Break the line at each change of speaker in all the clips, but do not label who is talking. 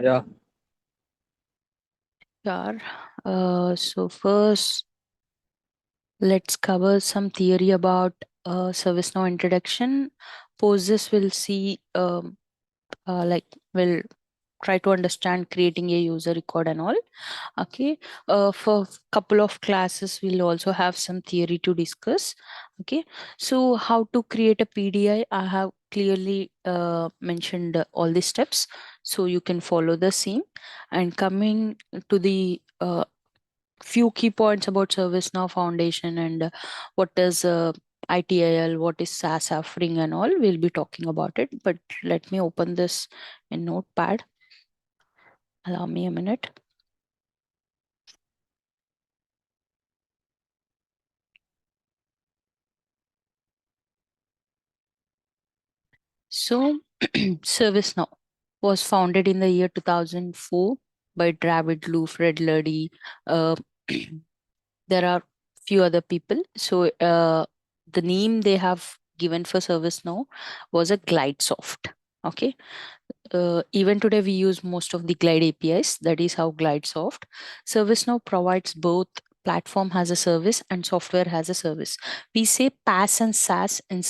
Yeah.
Sure. So first, let's cover some theory about ServiceNow introduction. Post this, we'll see, like, we'll try to understand creating a user record and all. Okay. For couple of classes, we'll also have some theory to discuss. Okay. So how to create a PDI, I have clearly mentioned all the steps, so you can follow the same. And coming to the few key points about ServiceNow Foundation and what is ITIL, what is SaaS offering and all. We'll be talking about it. But let me open this in Notepad. Allow me a minute. So, ServiceNow was founded in the year 2004 by David Lou, Fred Luddy. Uh, there are few other people. So, the name they have given for ServiceNow was a Glide Soft. Okay. Even today, we use most of the Glide APIs. That is how Glide Soft. ServiceNow provides both platform as a service and software as a service. We say PaaS and SaaS in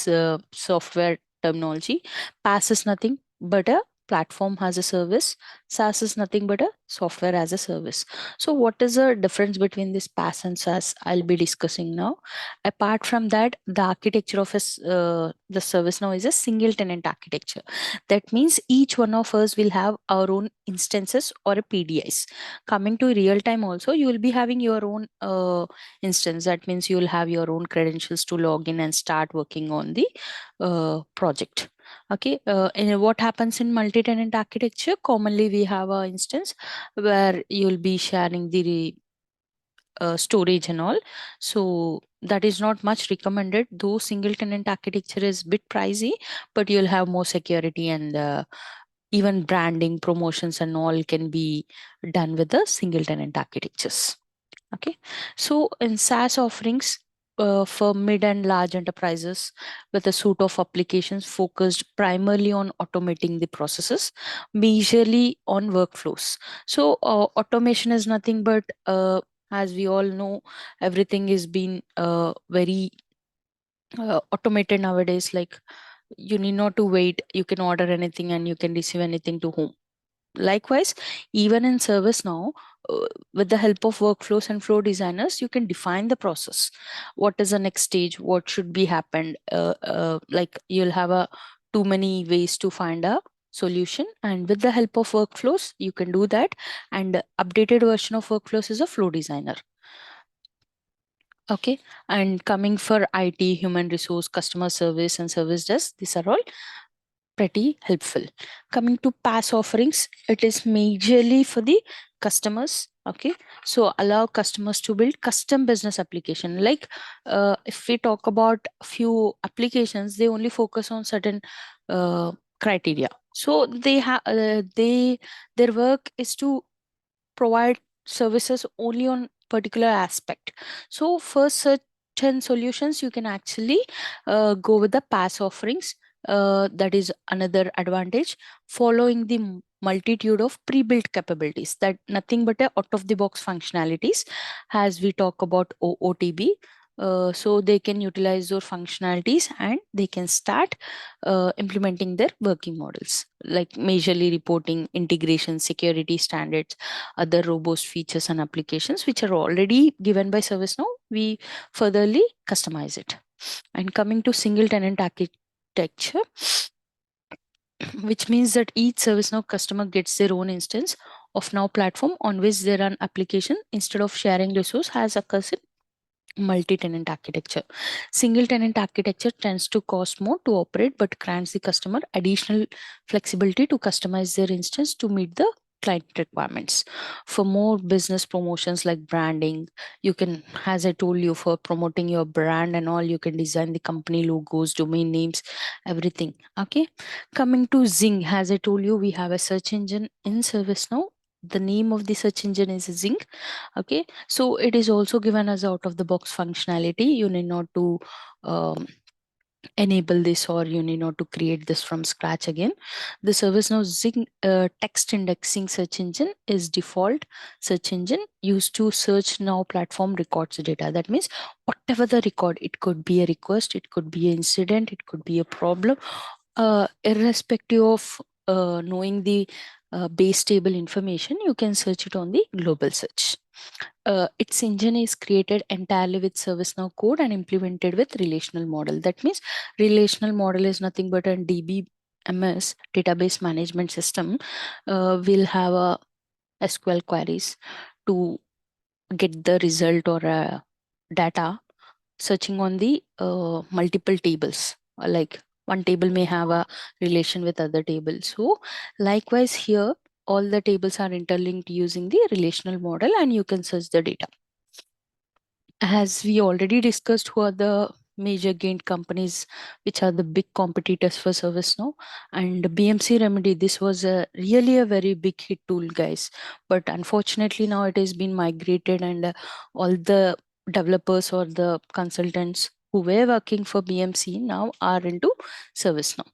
software terminology. PaaS is nothing but a platform as a service. SaaS is nothing but a software as a service. So, what is the difference between this PaaS and SaaS? I'll be discussing now. Apart from that, the architecture of the ServiceNow is a single tenant architecture. That means each one of us will have our own instances or a PDIs. Coming to real time also, you will be having your own instance. That means you will have your own credentials to log in and start working on the project. Okay, and what happens in multi-tenant architecture? Commonly, we have a instance where you will be sharing the storage and all. So that is not much recommended, though single tenant architecture is bit pricey, but you'll have more security and even branding, promotions and all can be done with the single tenant architectures. Okay. So in SaaS offerings, for mid and large enterprises with a suite of applications focused primarily on automating the processes, majorly on workflows. So automation is nothing but, as we all know, everything is being very automated nowadays. Like, you need not to wait, you can order anything and you can receive anything to home. Likewise, even in ServiceNow, with the help of workflows and flow designers, you can define the process. What is the next stage? What should be happened? Like, you'll have a too many ways to find a solution, and with the help of workflows, you can do that. And updated version of workflows is a flow designer. Okay, and coming for IT, human resource, customer service, and service desk, these are all pretty helpful. Coming to PaaS offerings, it is majorly for the customers. Okay, so allow customers to build custom business application. Like, if we talk about a few applications, they only focus on certain criteria. So they have their work is to provide services only on particular aspect. So for certain solutions, you can actually go with the PaaS offerings. That is another advantage. Following the multitude of pre-built capabilities, that nothing but a out of the box functionalities, as we talk about OOTB. So they can utilize those functionalities and they can start implementing their working models, like majorly reporting, integration, security standards, other robust features and applications which are already given by ServiceNow. We furtherly customize it. And coming to single tenant architecture, which means that each ServiceNow customer gets their own instance of Now platform on which they run application instead of sharing resource as occurs in multi-tenant architecture. Single tenant architecture tends to cost more to operate but grants the customer additional flexibility to customize their instance to meet the client requirements. For more business promotions like branding, you can, as I told you, for promoting your brand and all, you can design the company logos, domain names, everything. Okay. Coming to Zing, as I told you, we have a search engine in ServiceNow. The name of the search engine is Zing. Okay, so it is also given as out of the box functionality. You need not to um, enable this, or you need not to create this from scratch again. The ServiceNow Zing text indexing search engine is default search engine used to search now platform records data. That means whatever the record, it could be a request, it could be an incident, it could be a problem, irrespective of knowing the base table information, you can search it on the global search. Its engine is created entirely with ServiceNow code and implemented with relational model. That means relational model is nothing but a DBMS, database management system. Will have a SQL queries to get the result or data, searching on the multiple tables. Like one table may have a relation with other tables. So likewise here, all the tables are interlinked using the relational model, and you can search the data. As we already discussed, who are the major gain companies which are the big competitors for ServiceNow, and BMC Remedy, this was a really a very big hit tool, guys, but unfortunately now it has been migrated, and all the developers or the consultants who were working for BMC now are into ServiceNow.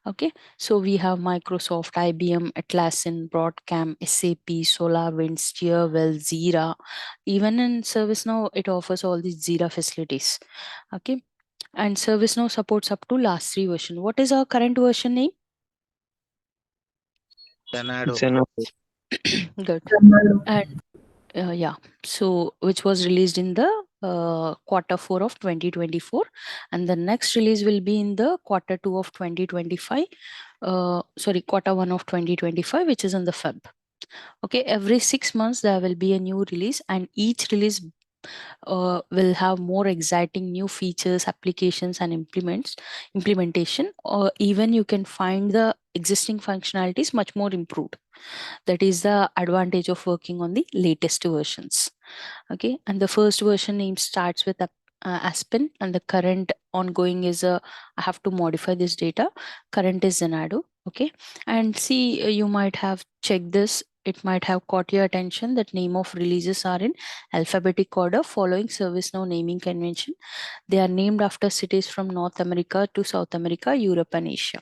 Okay, so we have Microsoft, IBM, Atlassian, Broadcom, SAP, SolarWinds, Steerwell, Zira. Even in ServiceNow, it offers all these Zira facilities. Okay, and ServiceNow supports up to last 3 version. What is our current version name?
Zanado.
Good. And yeah, so which was released in the Q4 of 2024, and the next release will be in the Q2 of 2025. Sorry, Q1 of 2025, which is in the Feb. Okay, every 6 months there will be a new release, and each release will have more exciting new features, applications, and implementation. Or even you can find the existing functionalities much more improved. That is the advantage of working on the latest versions. Okay, and the first version name starts with Aspen, and the current ongoing is I have to modify this data. Current is Zenado. Okay, and see, you might have checked this. It might have caught your attention that name of releases are in alphabetic order following ServiceNow naming convention. They are named after cities from North America to South America, Europe, and Asia.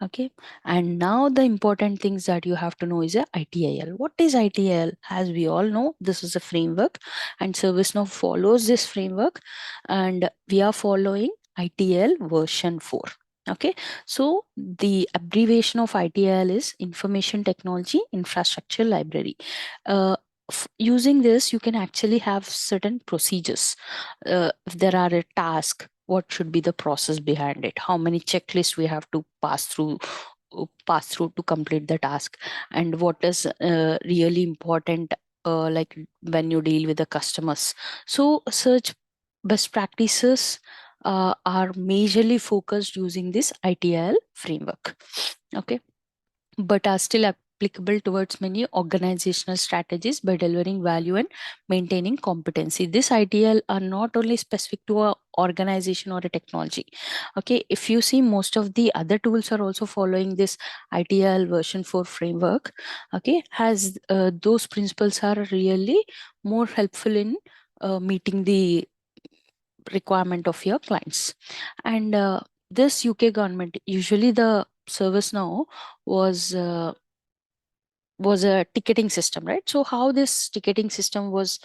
Okay, and now the important things that you have to know is a ITIL. What is ITIL? As we all know, this is a framework, and ServiceNow follows this framework, and we are following ITIL version 4. Okay, so the abbreviation of ITIL is Information Technology Infrastructure Library. Using this, you can actually have certain procedures. If there are a task, what should be the process behind it, how many checklists we have to pass through to complete the task, and what is really important, like when you deal with the customers. So search best practices are majorly focused using this ITIL framework. Okay, but are still applicable towards many organizational strategies by delivering value and maintaining competency. This ITL are not only specific to a organization or a technology. Okay, if you see, most of the other tools are also following this ITL version 4 framework. Okay, has those principles are really more helpful in meeting the requirement of your clients. And this UK government, usually the ServiceNow was was a ticketing system, right? So how this ticketing system was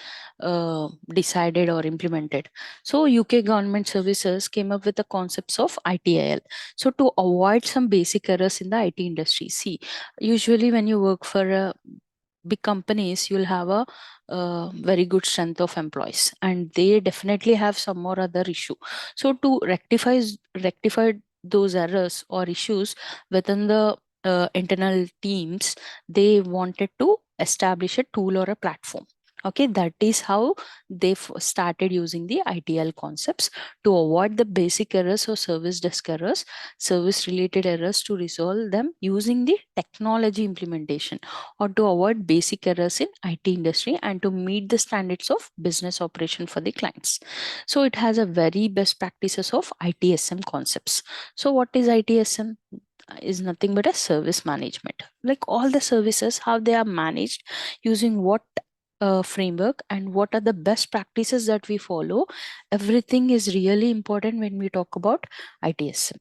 decided or implemented? So UK government services came up with the concepts of ITIL. So to avoid some basic errors in the IT industry, see, usually when you work for a big companies, you'll have a very good strength of employees, and they definitely have some or other issue. So to rectify those errors or issues within the internal teams, they wanted to establish a tool or a platform. Okay, that is how they started using the ITL concepts to avoid the basic errors or service desk errors, service related errors, to resolve them using the technology implementation, or to avoid basic errors in IT industry, and to meet the standards of business operation for the clients. So it has a very best practices of ITSM concepts. So what is ITSM? Is nothing but a service management. Like all the services, how they are managed, using what framework and what are the best practices that we follow. Everything is really important when we talk about ITSM.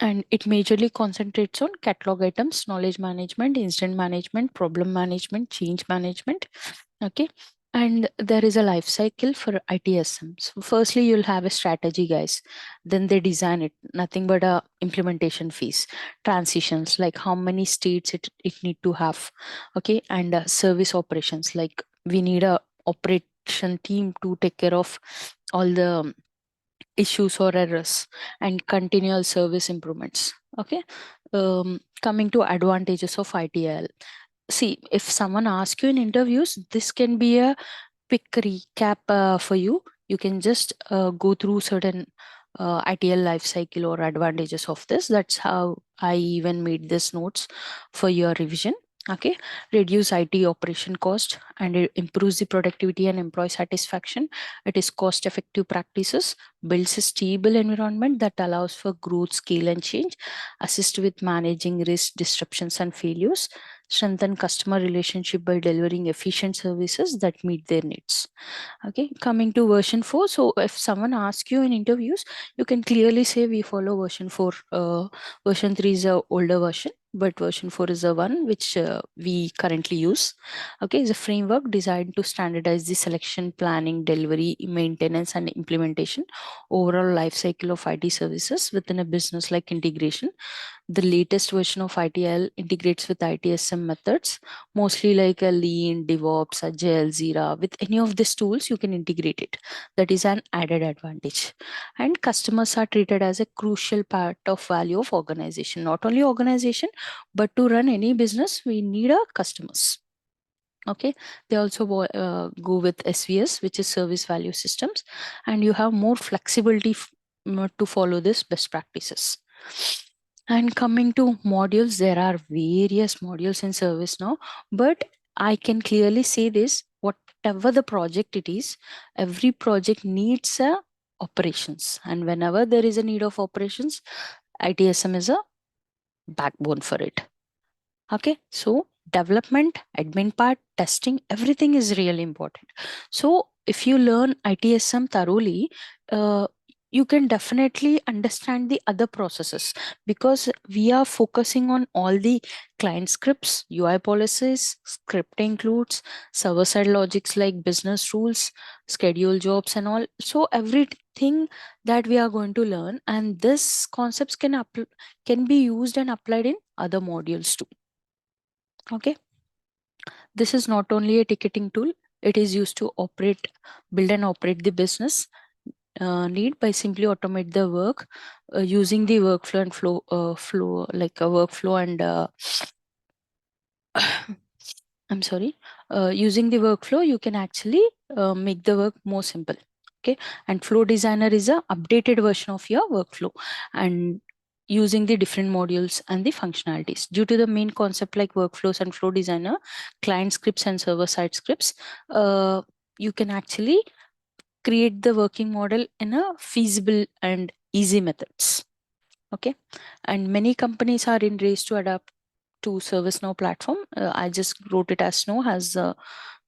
And it majorly concentrates on catalog items, knowledge management, incident management, problem management, change management. Okay. And there is a life cycle for ITSM. So firstly, you'll have a strategy, guys. Then they design it, nothing but a implementation phase, transitions, like how many states it need to have. Okay. And service operations, like we need a operation team to take care of all the issues or errors, and continual service improvements. Okay. Coming to advantages of ITIL. See, if someone asks you in interviews, this can be a quick recap for you. You can just go through certain ITL life cycle or advantages of this. That's how I even made this notes for your revision. Okay. Reduce IT operation cost, and it improves the productivity and employee satisfaction. It is cost effective practices, builds a stable environment that allows for growth, scale, and change, assist with managing risk, disruptions, and failures, strengthen customer relationship by delivering efficient services that meet their needs. Okay, coming to version 4. So if someone asks you in interviews, you can clearly say we follow version 4. Version 3 is a older version, but version 4 is the one which we currently use. Okay, is a framework designed to standardize the selection, planning, delivery, maintenance, and implementation overall life cycle of IT services within a business like integration. The latest version of ITIL integrates with ITSM methods, mostly like a Lean, DevOps, Agile, Zira. With any of these tools, you can integrate it. That is an added advantage. And customers are treated as a crucial part of value of organization. Not only organization, but to run any business, we need a customers. Okay, they also go with SVS, which is service value systems, and you have more flexibility to follow this best practices. And coming to modules, there are various modules in ServiceNow, but I can clearly say this: whatever the project it is, every project needs a operations, and whenever there is a need of operations, ITSM is a backbone for it. Okay, so development, admin part, testing, everything is really important. So if you learn ITSM thoroughly, you can definitely understand the other processes, because we are focusing on all the client scripts, UI policies, script includes server side logics like business rules, schedule jobs, and all. So everything that we are going to learn, and this concepts can be used and applied in other modules too. Okay, this is not only a ticketing tool, it is used to build and operate the business need by simply automate the work using the workflow and flow like a workflow and I'm sorry, using the workflow, you can actually make the work more simple. Okay, and Flow Designer is a updated version of your workflow, and using the different modules and the functionalities. Due to the main concept like workflows and Flow Designer, client scripts and server side scripts, you can actually create the working model in a feasible and easy methods. Okay, and many companies are in race to adapt to ServiceNow platform. I just wrote it as Snow, as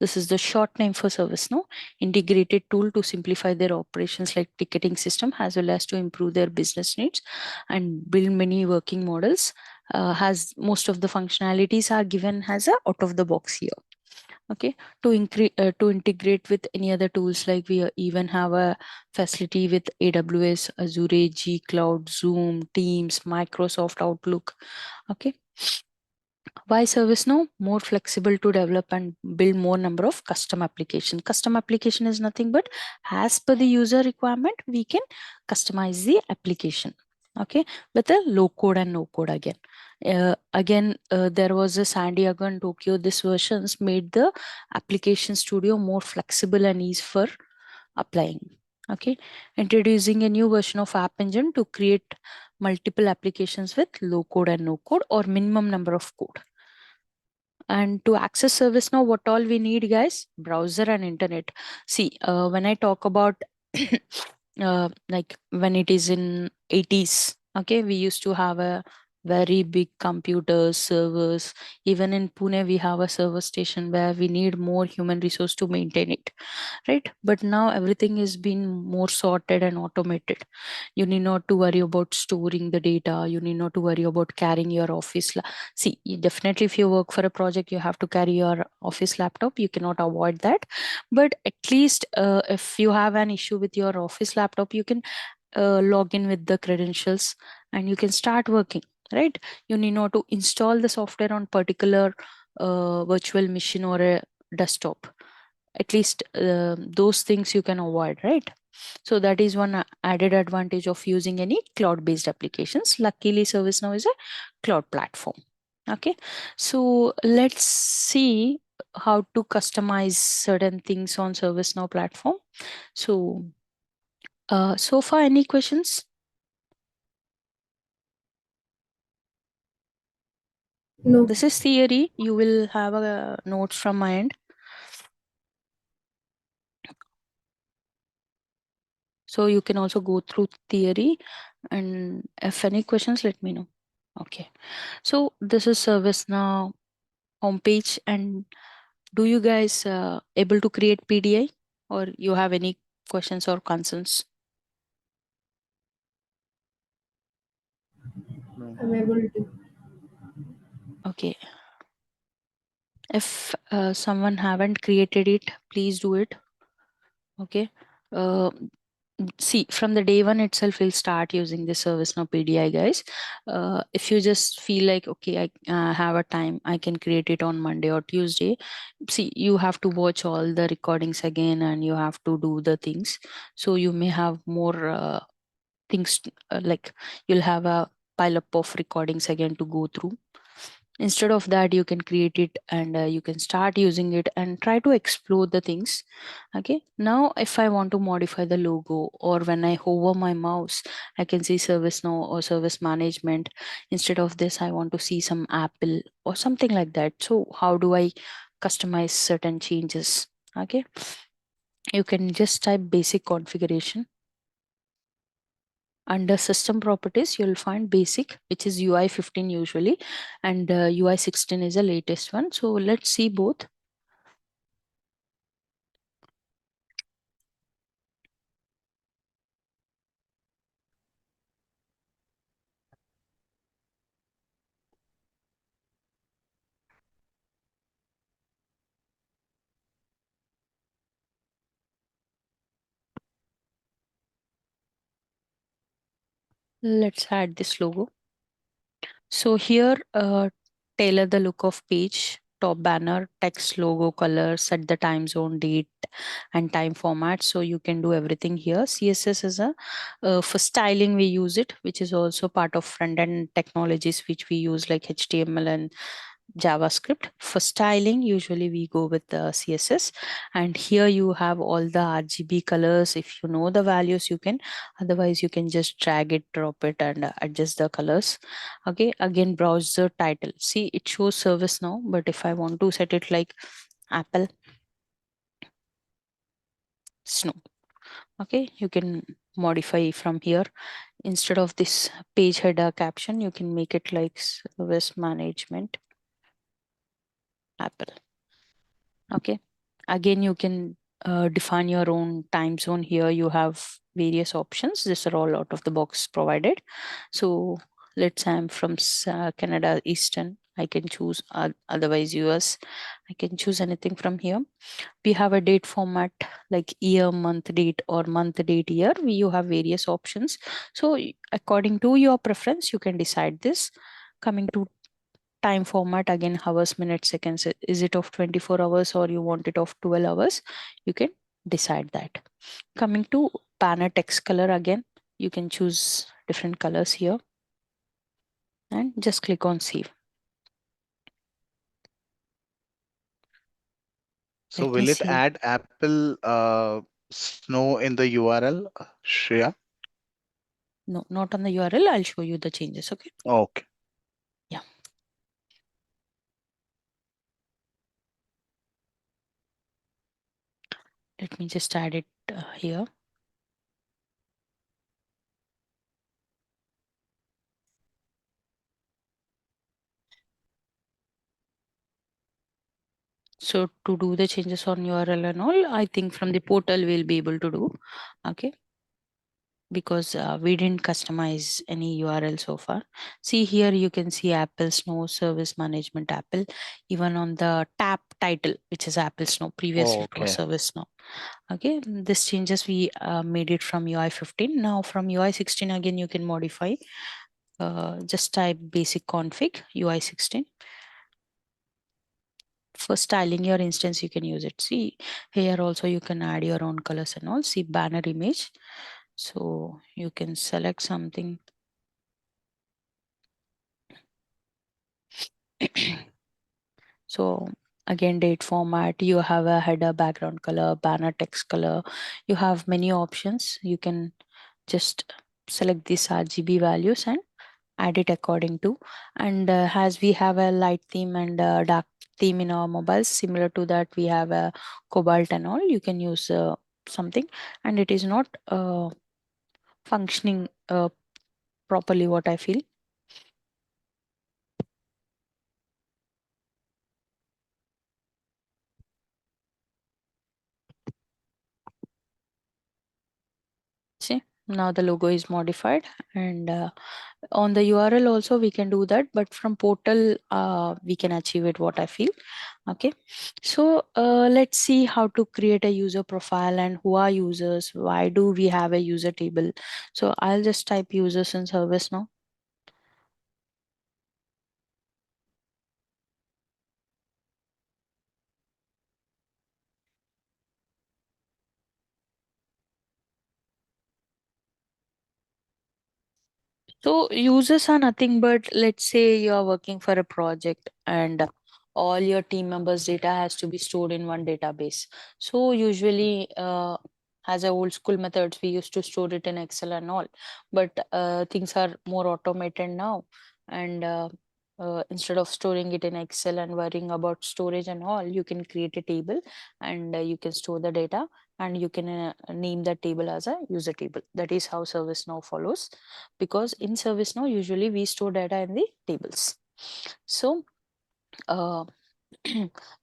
this is the short name for ServiceNow, integrated tool to simplify their operations like ticketing system, as well as to improve their business needs and build many working models. Has most of the functionalities are given as a out of the box here. Okay, to integrate with any other tools, like we even have a facility with AWS, Azure, G Cloud, Zoom, Teams, Microsoft Outlook. Okay, why ServiceNow? More flexible to develop and build more number of custom application. Custom application is nothing but as per the user requirement, we can customize the application. Okay, with a low code and no code again. There was a San Diego and Tokyo. This versions made the application studio more flexible and easy for applying. Okay, introducing a new version of App Engine to create multiple applications with low code and no code or minimum number of code. And to access ServiceNow, what all we need, guys? Browser and internet. See, when I talk about like when it is in 80s, okay, we used to have a very big computers, servers. Even in Pune, we have a server station where we need more human resource to maintain it, right? But now everything is being more sorted and automated. You need not to worry about storing the data. You need not to worry about carrying your office. See, definitely, if you work for a project, you have to carry your office laptop. You cannot avoid that. But at least if you have an issue with your office laptop, you can log in with the credentials and you can start working, right? You need not to install the software on particular virtual machine or a desktop. At least those things you can avoid, right? So that is one added advantage of using any cloud based applications. Luckily, ServiceNow is a cloud platform. Okay, so let's see how to customize certain things on ServiceNow platform. So so far, any questions?
No.
This is theory. You will have a notes from my end. So you can also go through theory, and if any questions, let me know. Okay. So this is ServiceNow homepage, and do you guys able to create PDI, or you have any questions or concerns?
No.
I'm able to.
Okay. If someone haven't created it, please do it. Okay. Uh, See, from the day one itself we'll start using the ServiceNow PDI, guys. If you just feel like, okay, I have a time, I can create it on Monday or Tuesday. See, you have to watch all the recordings again and you have to do the things, so you may have more things like you'll have a pile up of recordings again to go through. Instead of that, you can create it and you can start using it and try to explore the things. Okay, now if I want to modify the logo, or when I hover my mouse, I can see service now or service management. Instead of this, I want to see some Apple or something like that. So how do I customize certain changes? Okay, you can just type basic configuration. Under system properties, you'll find basic, which is UI 15 usually, and UI 16 is the latest one. So let's see both. Let's add this logo. So here, tailor the look of page, top banner, text, logo, color, set the time zone, date, and time format. So you can do everything here. CSS is a for styling we use it, which is also part of front end technologies which we use like HTML and JavaScript. For styling, usually we go with the CSS, and here you have all the RGB colors. If you know the values, you can, otherwise, you can just drag it, drop it, and adjust the colors. Okay, again, browser title. See, it shows service now, but if I want to set it like Apple Snow, okay, you can modify from here. Instead of this page header caption, you can make it like service management Apple. Okay, again, you can define your own time zone. Here you have various options. These are all out of the box provided. So let's say I'm from Canada Eastern, I can choose, otherwise US, I can choose anything from here. We have a date format like year, month, date, or month, date, year. You have various options. So according to your preference, you can decide this. Coming to time format, again, hours, minutes, seconds. Is it of 24 hours or you want it of 12 hours? You can decide that. Coming to banner text color, again, you can choose different colors here and just click on save.
So
Let me
will it
see.
add Apple Snow in the URL, Shreya?
No, not on the URL. I'll show you the changes. Okay.
Okay.
Yeah. Let me just add it here. So to do the changes on URL and all, I think from the portal we'll be able to do. Okay, because we didn't customize any URL so far. See here, you can see Apple Snow Service Management Apple, even on the tab title, which is Apple Snow. Previously, it was
Okay.
ServiceNow. Okay, this changes we made it from UI 15. Now from UI 16 again, you can modify. Just type basic config UI 16. For styling your instance, you can use it. See here also you can add your own colors and all. See banner image. So you can select something. So again, date format, you have a header background color, banner text color. You have many options. You can just select these RGB values and add it according to. And as we have a light theme and a dark theme in our mobiles, similar to that, we have a cobalt and all. You can use something, and it is not functioning properly, what I feel. See, now the logo is modified, and on the URL also we can do that, but from portal we can achieve it, what I feel. Okay, so let's see how to create a user profile and who are users. Why do we have a user table? So I'll just type users in service now. So users are nothing but, let's say you are working for a project and all your team members' data has to be stored in one database. So usually, as a old school methods, we used to store it in Excel and all, but things are more automated now. And instead of storing it in Excel and worrying about storage and all, you can create a table and you can store the data, and you can name that table as a user table. That is how ServiceNow follows, because in ServiceNow usually we store data in the tables. So uh,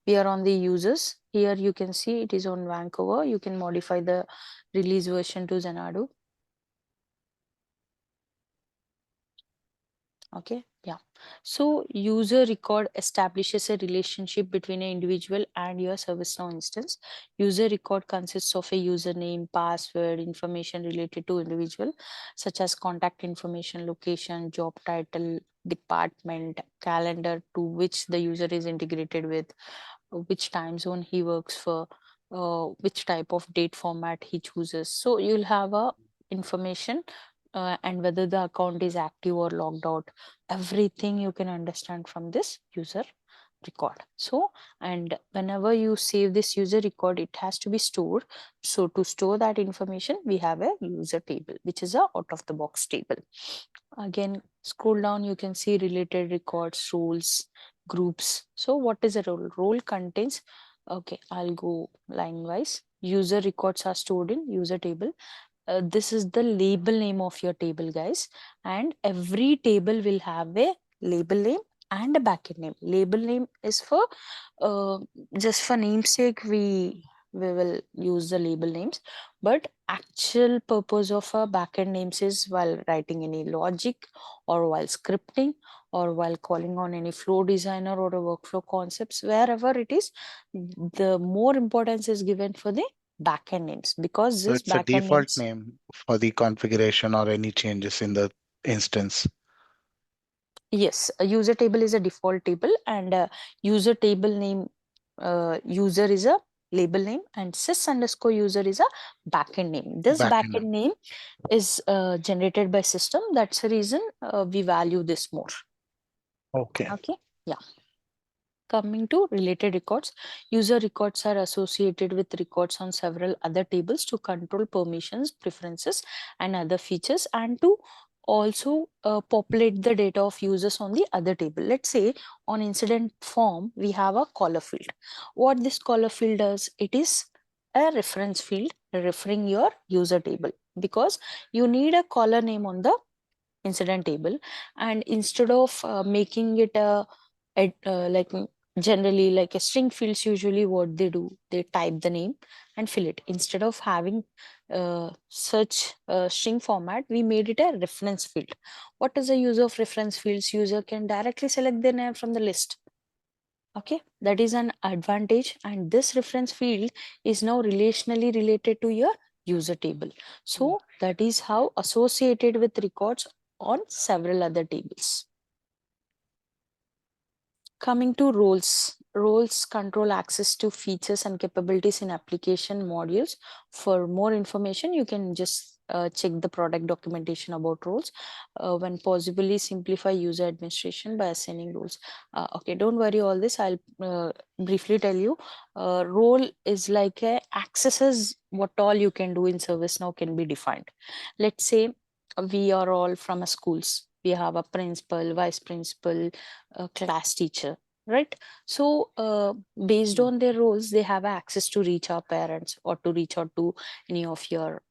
we are on the users. Here you can see it is on Vancouver. You can modify the release version to Xanadu. Okay, yeah. So user record establishes a relationship between an individual and your ServiceNow instance. User record consists of a username, password, information related to individual, such as contact information, location, job title, department, calendar to which the user is integrated with, which time zone he works for, which type of date format he chooses. So you'll have a information, and whether the account is active or logged out. Everything you can understand from this user record. So, and whenever you save this user record, it has to be stored. So to store that information, we have a user table, which is a out of the box table. Again, scroll down, you can see related records, roles, groups. So what is a role? Role contains, okay, I'll go line wise. User records are stored in user table. This is the label name of your table, guys, and every table will have a label name and a backend name. Label name is for uh, just for namesake, we will use the label names, but actual purpose of a backend names is while writing any logic, or while scripting, or while calling on any flow designer or a workflow concepts. Wherever it is, the more importance is given for the backend names, because
So
this
it's a
backend
default
names.
name for the configuration or any changes in the instance.
Yes, a user table is a default table, and user table name, user is a label name, and sys underscore user is a backend name. This
Backend
backend
name.
name is generated by system. That's the reason we value this more.
Okay.
Okay. Yeah. Coming to related records, user records are associated with records on several other tables to control permissions, preferences, and other features, and to also populate the data of users on the other table. Let's say on incident form, we have a caller field. What this caller field does, it is a reference field referring your user table, because you need a caller name on the incident table, and instead of making it a like Generally, like a string fields, usually what they do, they type the name and fill it. Instead of having such string format, we made it a reference field. What is the use of reference fields? User can directly select their name from the list. Okay, that is an advantage, and this reference field is now relationally related to your user table. So that is how associated with records on several other tables. Coming to roles, roles control access to features and capabilities in application modules. For more information, you can just check the product documentation about roles. When possibly, simplify user administration by assigning roles. Okay, don't worry all this. I'll briefly tell you. Role is like a accesses what all you can do in ServiceNow can be defined. Let's say we are all from a schools. We have a principal, vice principal, a class teacher, right? So based on their roles, they have access to reach our parents or to reach out to any of your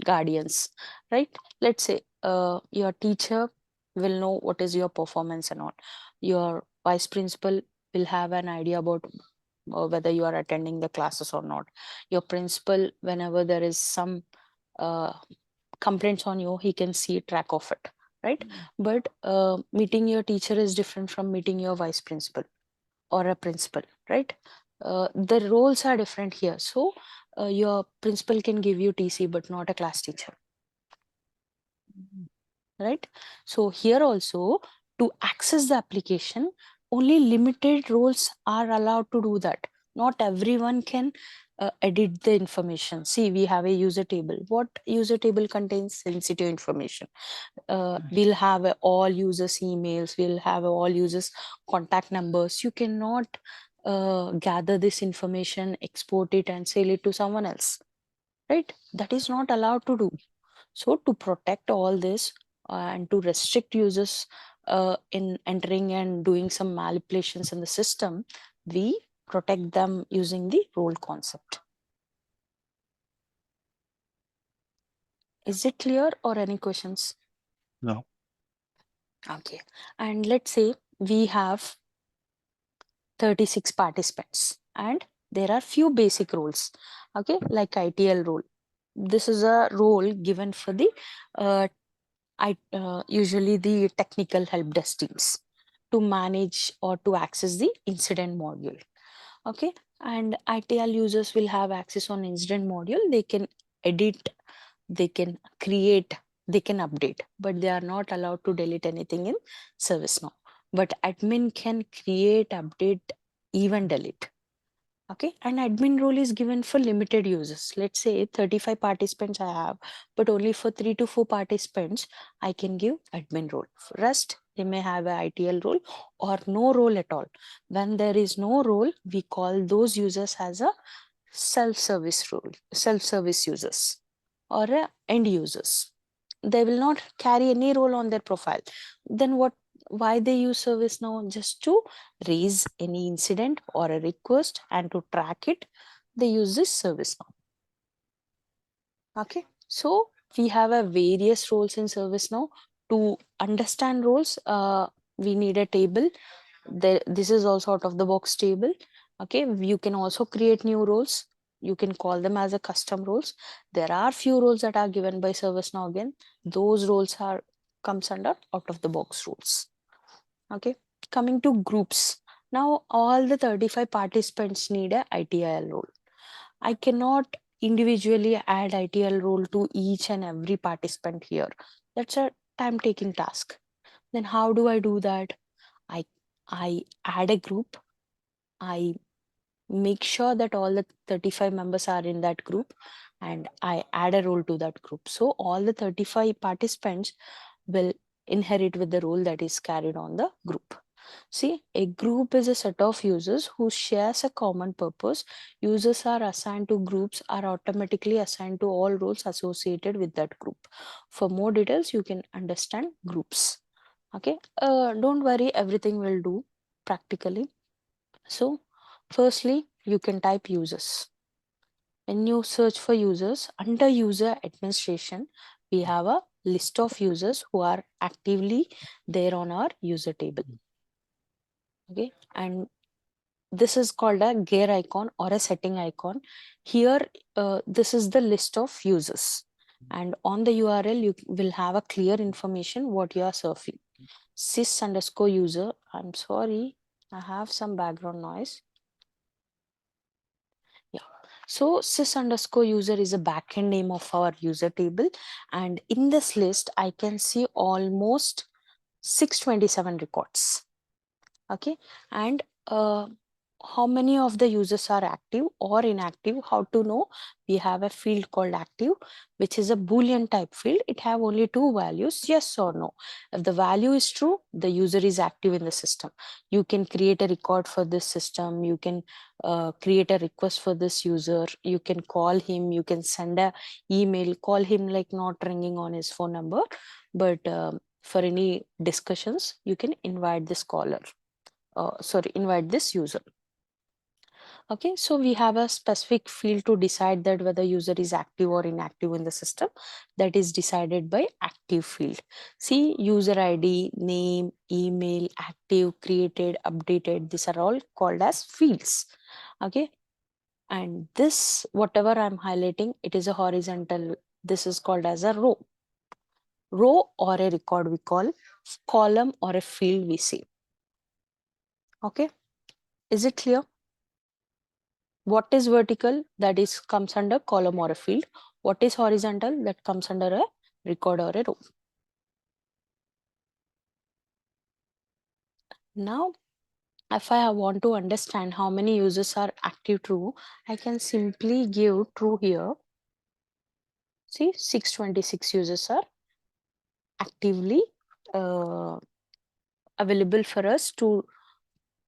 guardians, right? Let's say your teacher will know what is your performance and all. Your vice principal will have an idea about whether you are attending the classes or not. Your principal, whenever there is some uh, complaints on you, he can see track of it, right? But meeting your teacher is different from meeting your vice principal or a principal, right? The roles are different here. So your principal can give you TC but not a class teacher, right? So here also, to access the application, only limited roles are allowed to do that. Not everyone can edit the information. See, we have a user table. What user table contains sensitive information? We'll have all users emails, we'll have all users contact numbers. You cannot gather this information, export it and sell it to someone else, right? That is not allowed to do. So to protect all this and to restrict users in entering and doing some manipulations in the system, we protect them using the role concept. Is it clear or any questions?
No.
Okay. And let's say we have 36 participants and there are few basic roles, okay, like ITL role. This is a role given for the usually the technical help desk teams to manage or to access the incident module. Okay, and ITL users will have access on incident module. They can edit, they can create, they can update, but they are not allowed to delete anything in ServiceNow. But admin can create, update, even delete. Okay, and admin role is given for limited users. Let's say 35 participants I have, but only for 3 to 4 participants, I can give admin role. For rest, they may have a ITL role or no role at all. When there is no role, we call those users as a self-service role, self-service users or end users. They will not carry any role on their profile. Then what? Why they use ServiceNow? Just to raise any incident or a request and to track it, they use this ServiceNow. Okay, so we have a various roles in ServiceNow. To understand roles, we need a table. This is also out of the box table. Okay, you can also create new roles. You can call them as a custom roles. There are few roles that are given by ServiceNow again. Those roles are comes under out of the box rules. Okay, coming to groups. Now all the 35 participants need a ITIL role. I cannot individually add ITL role to each and every participant here. That's a time taking task. Then how do I do that? I I add a group. I make sure that all the 35 members are in that group and I add a role to that group. So all the 35 participants will inherit with the role that is carried on the group. See, a group is a set of users who shares a common purpose. Users are assigned to groups are automatically assigned to all roles associated with that group. For more details, you can understand groups. Okay, don't worry, everything will do practically. So, firstly, you can type users. When you search for users, under user administration, we have a list of users who are actively there on our user table. Okay, and this is called a gear icon or a setting icon. Here, this is the list of users. And on the URL, you will have a clear information what you are surfing. Sys underscore user. I'm sorry, I have some background noise. Yeah. So sys underscore user is a backend name of our user table. And in this list, I can see almost 627 records. Okay. And how many of the users are active or inactive? How to know? We have a field called active, which is a Boolean type field. It have only two values, yes or no. If the value is true, the user is active in the system. You can create a record for this system. You can create a request for this user. You can call him. You can send a email, call him like not ringing on his phone number, but for any discussions, you can invite this caller. Sorry, invite this user. Okay, so we have a specific field to decide that whether user is active or inactive in the system. That is decided by active field. See, user ID, name, email, active, created, updated. These are all called as fields. Okay, and this, whatever I'm highlighting, it is a horizontal. This is called as a row. Row or a record we call, column or a field we say. Okay, is it clear? What is vertical? That is comes under column or a field. What is horizontal? That comes under a record or a row. Now, if I want to understand how many users are active true, I can simply give true here. See, 626 users are actively uh, available for us to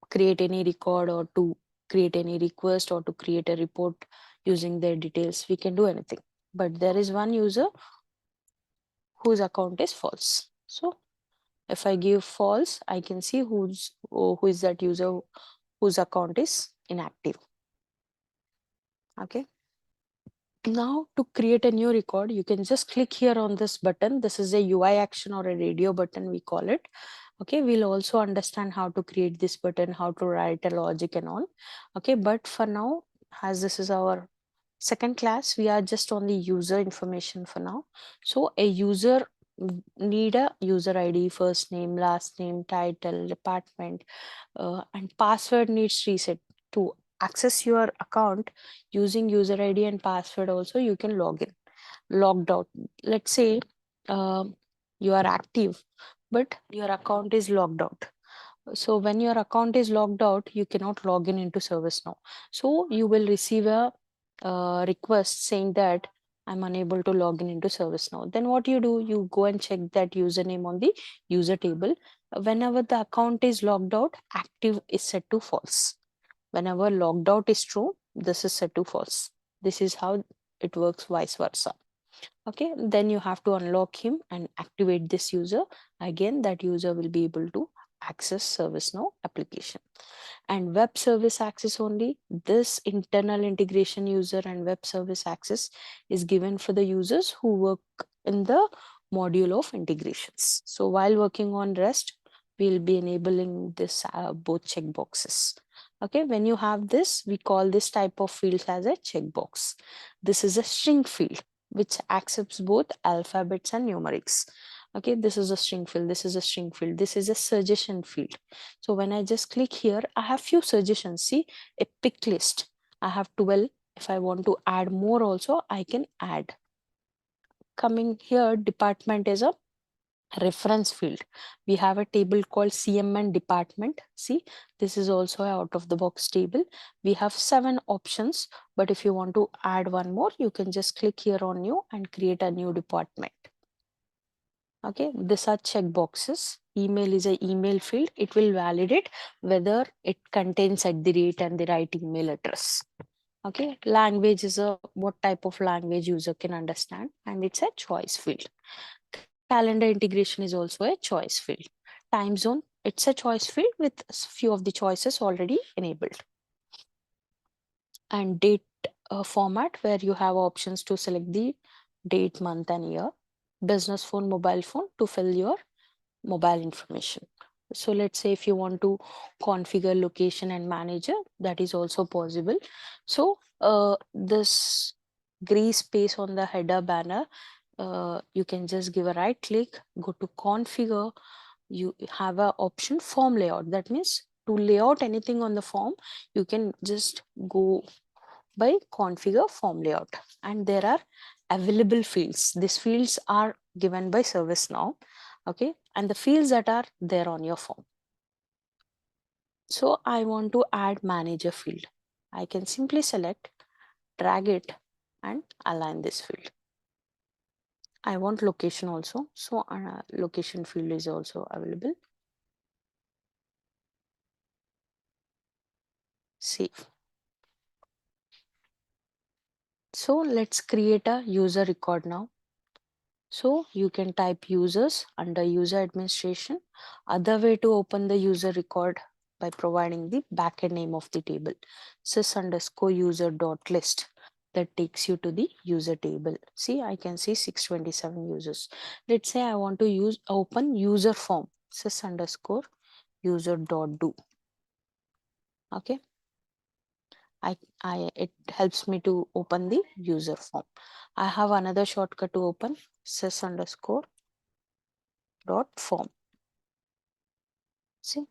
create any record or to create any request or to create a report using their details. We can do anything. But there is one user whose account is false. So if I give false, I can see who is that user whose account is inactive. Okay. Now to create a new record, you can just click here on this button. This is a UI action or a radio button, we call it. Okay, we'll also understand how to create this button, how to write a logic and all. Okay, but for now, as this is our second class, we are just on the user information for now. So a user need a user ID, first name, last name, title, department, and password needs reset. To access your account using user ID and password also, you can log in, logged out. Let's say you are active, but your account is logged out. So when your account is logged out, you cannot log in into ServiceNow. So you will receive a request saying that I'm unable to log in into ServiceNow. Then what you do, you go and check that username on the user table. Whenever the account is logged out, active is set to false. Whenever logged out is true, this is set to false. This is how it works, vice versa. Okay, then you have to unlock him and activate this user. Again, that user will be able to access ServiceNow application. And web service access only, this internal integration user and web service access is given for the users who work in the module of integrations. So while working on REST, we'll be enabling this both checkboxes. Okay, when you have this, we call this type of field as a checkbox. This is a string field which accepts both alphabets and numerics. Okay, this is a string field, this is a string field, this is a suggestion field. So when I just click here, I have few suggestions. See, a pick list. I have 12. If I want to add more also, I can add. Coming here, department is a reference field. We have a table called CMN department. See, this is also a out of the box table. We have 7 options, but if you want to add one more, you can just click here on new and create a new department. Okay, these are check boxes. Email is a email field. It will validate whether it contains @ and the right email address. Okay, language is a what type of language user can understand, and it's a choice field. Calendar integration is also a choice field. Time zone, it's a choice field with few of the choices already enabled. And date format, where you have options to select the date, month and year. Business phone, mobile phone, to fill your mobile information. So let's say if you want to configure location and manager, that is also possible. So this gray space on the header banner, you can just give a right click, go to configure. You have a option form layout. That means to layout anything on the form, you can just go by configure form layout, and there are available fields. These fields are given by ServiceNow, okay, and the fields that are there on your form. So I want to add manager field. I can simply select, drag it, and align this field. I want location also, so location field is also available. Save. So let's create a user record now. So you can type users under user administration. Other way to open the user record by providing the backend name of the table, sys underscore user dot list. That takes you to the user table. See, I can see 627 users. Let's say I want to open user form, sys underscore user dot do. Okay. It helps me to open the user form. I have another shortcut to open, sys underscore dot form. See,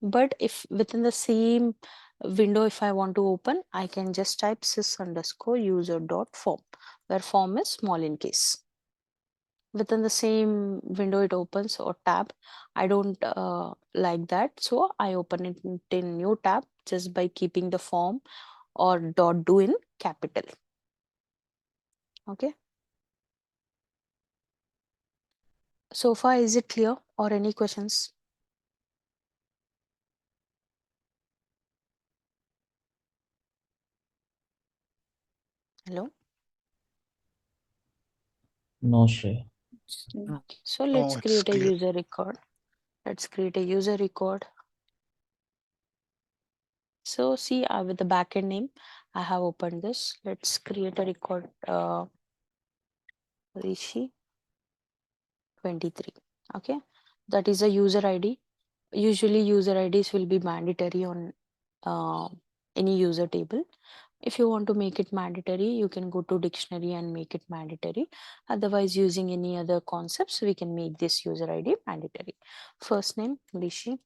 but if within the same window, if I want to open, I can just type sys underscore user dot form, where form is small in case. Within the same window it opens or tab. I don't like that, so I open it in new tab just by keeping the form or dot do in capital. Okay. So far, is it clear or any questions? Hello.
No, Shreya.
Okay. So
No,
let's
it's
create a
clear.
user record. Let's create a user record. So see, with the backend name, I have opened this. Let's create a record, Rishi 23. Okay, that is a user ID. Usually, user IDs will be mandatory on uh, any user table. If you want to make it mandatory, you can go to dictionary and make it mandatory. Otherwise, using any other concepts, we can make this user ID mandatory. First name, Rishi.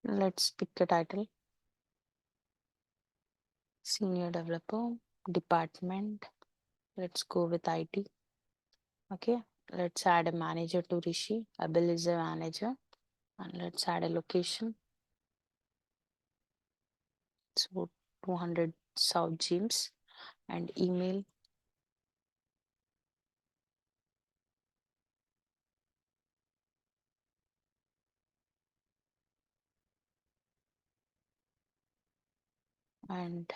Let's pick a title. Senior developer, department. Let's go with IT. Okay. Let's add a manager to Rishi. Abil is a manager. And let's add a location. So 200 South James, and email. And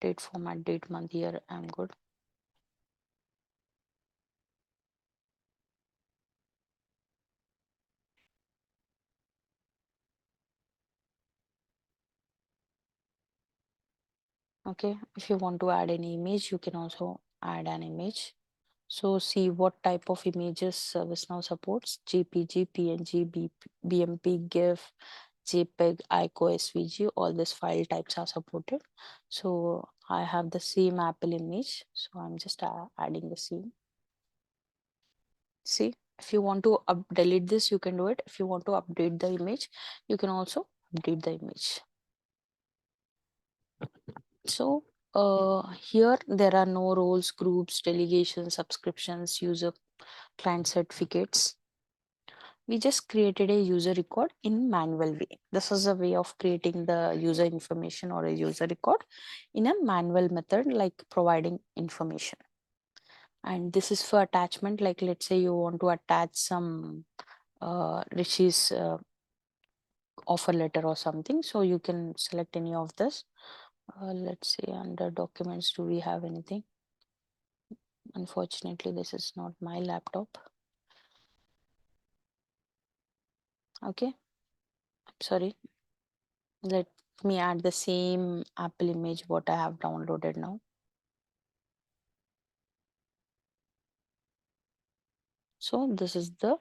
date format, date, month, year. I'm good. Okay. If you want to add any image, you can also add an image. So see what type of images ServiceNow supports: JPG, PNG, BMP, GIF, JPEG, ICO, SVG. All these file types are supported. So I have the same Apple image. So I'm just adding the same. See, if you want to delete this, you can do it. If you want to update the image, you can also update the image. So here there are no roles, groups, delegations, subscriptions, user client certificates. We just created a user record in manual way. This is a way of creating the user information or a user record in a manual method, like providing information. And this is for attachment. Like let's say you want to attach some Rishi's offer letter or something. So you can select any of this. Let's say under documents, do we have anything? Unfortunately, this is not my laptop. Okay, sorry. Let Let me add the same Apple image what I have downloaded now. So this is the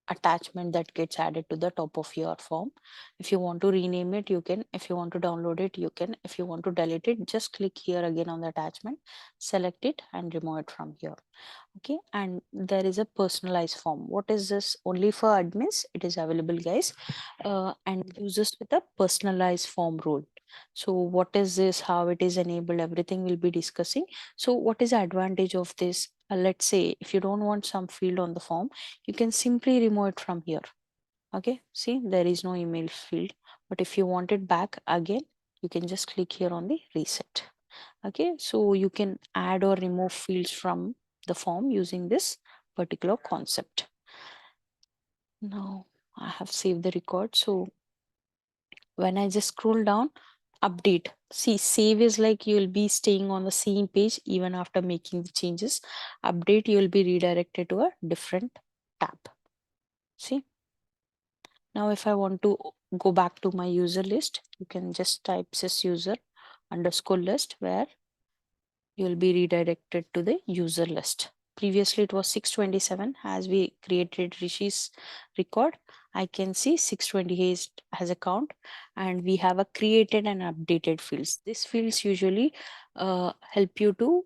attachment that gets added to the top of your form. If you want to rename it, you can. If you want to download it, you can. If you want to delete it, just click here again on the attachment, select it and remove it from here. Okay, and there is a personalized form. What is this? Only for admins it is available, guys, and users with a personalized form role. So what is this, how it is enabled, everything we'll be discussing. So what is the advantage of this? Let's say if you don't want some field on the form, you can simply remove it from here. Okay, see, there is no email field, but if you want it back again, you can just click here on the reset. Okay, so you can add or remove fields from the form using this particular concept. Now I have saved the record. So when I just scroll down, update, see, save is like you will be staying on the same page even after making the changes. Update, you will be redirected to a different tab. See, now if I want to go back to my user list, you can just type this user underscore list, where you will be redirected to the user list. Previously it was 627. As we created Rishi's record, I can see 628 has a count, and we have a created and updated fields. These fields usually help you to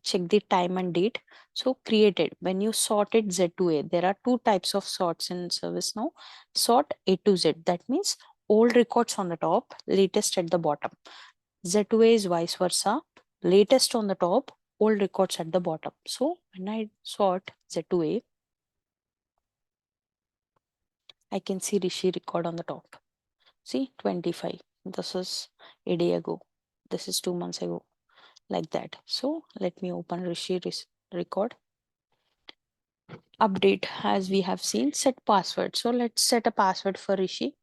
check the time and date. So created, when you sort it Z to A, there are two types of sorts in ServiceNow. Sort A to Z, that means old records on the top, latest at the bottom. Z to A is vice versa, latest on the top, old records at the bottom. So when I sort Z to A, I can see Rishi record on the top. See, 25. This is a day ago. This is 2 months ago, like that. So let me open Rishi record. Update, as we have seen, set password. So let's set a password for Rishi.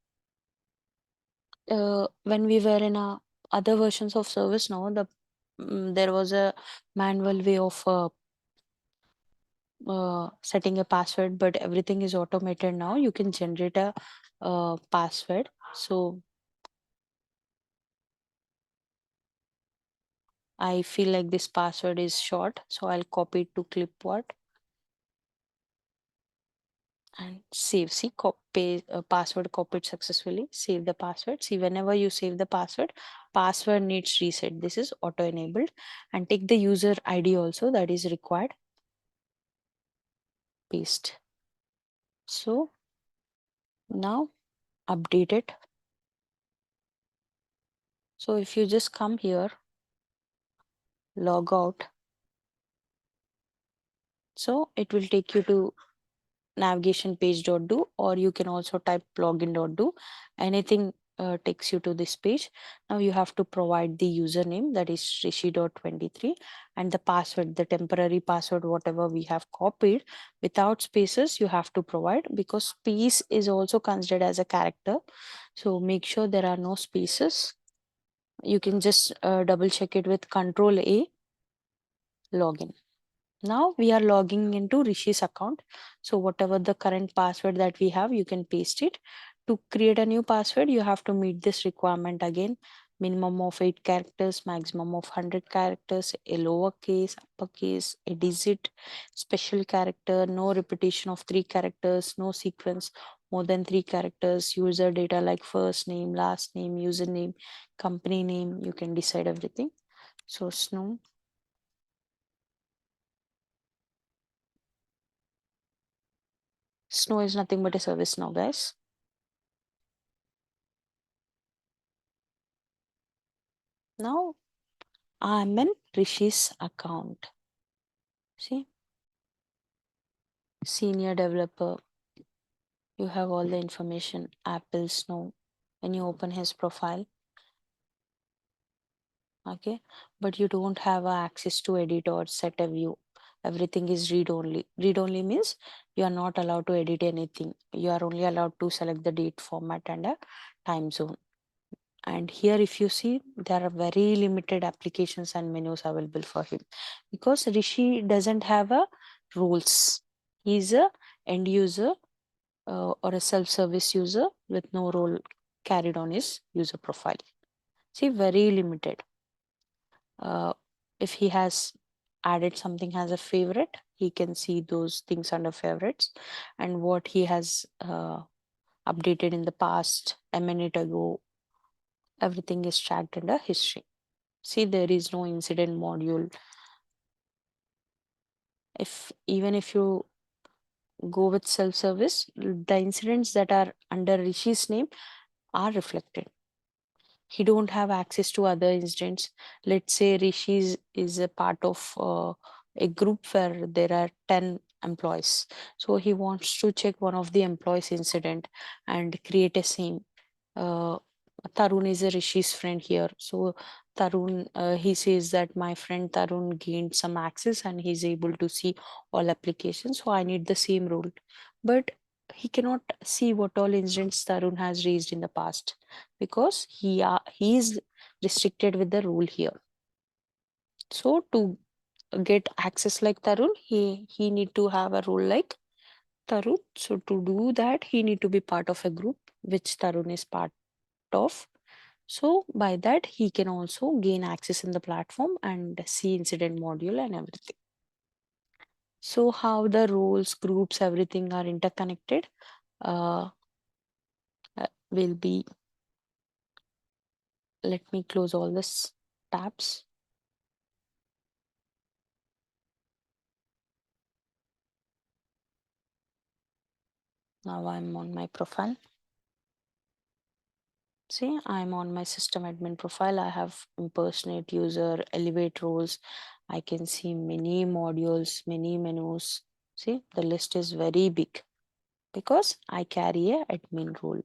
When we were in other versions of ServiceNow, there was a manual way of setting a password, but everything is automated now. You can generate a password. So I feel like this password is short, so I'll copy it to clipboard and save. See, copy password copied successfully. Save the password. See, whenever you save the password needs reset. This is auto enabled. And take the user ID also, that is required. Paste. So now update it. So if you just come here, log out, so it will take you to navigation page.do, or you can also type login.do. Anything takes you to this page. Now you have to provide the username, that is rishi.23, and the password, the temporary password, whatever we have copied without spaces, you have to provide, because space is also considered as a character. So make sure there are no spaces. You can just double check it with Control A, login. Now we are logging into Rishi's account. So whatever the current password that we have, you can paste it. To create a new password, you have to meet this requirement again. Minimum of 8 characters, maximum of 100 characters, a lowercase, uppercase, a digit, special character, no repetition of 3 characters, no sequence more than 3 characters, user data like first name, last name, username, company name. You can decide everything. So Snow is nothing but a service now, guys. Now I'm in Rishi's account. See, senior developer. You have all the information. Apple Snow. When you open his profile, okay, but you don't have access to edit or set a view. Everything is read only. Read only means you are not allowed to edit anything. You are only allowed to select the date format and a time zone. And here if you see, there are very limited applications and menus available for him, because Rishi doesn't have a rules. He's a end user or a self-service user with no role. carried on his user profile. See, very limited. uh, if he has added something as a favorite, he can see those things under favorites, and what he has updated in the past a minute ago, everything is tracked under history. See, there is no incident module. If even if you go with self-service, the incidents that are under Rishi's name are reflected. He don't have access to other incidents. Let's say Rishi is a part of a group where there are 10 employees, so he wants to check one of the employees incident and create a scene. uh, Tarun is a Rishi's friend here. So Tarun, he says that my friend Tarun gained some access and he's able to see all applications. So I need the same rule. But he cannot see what all incidents Tarun has raised in the past, because he is restricted with the rule here. So to get access like Tarun, he need to have a role like Tarun. So to do that, he need to be part of a group which Tarun is part of. So by that, he can also gain access in the platform and see incident module and everything. So how the roles, groups, everything are interconnected uh, will be, let me close all this tabs. Now I'm on my profile. See, I'm on my system admin profile. I have impersonate user, elevate roles. I can see many modules, many menus. See, the list is very big because I carry a admin role.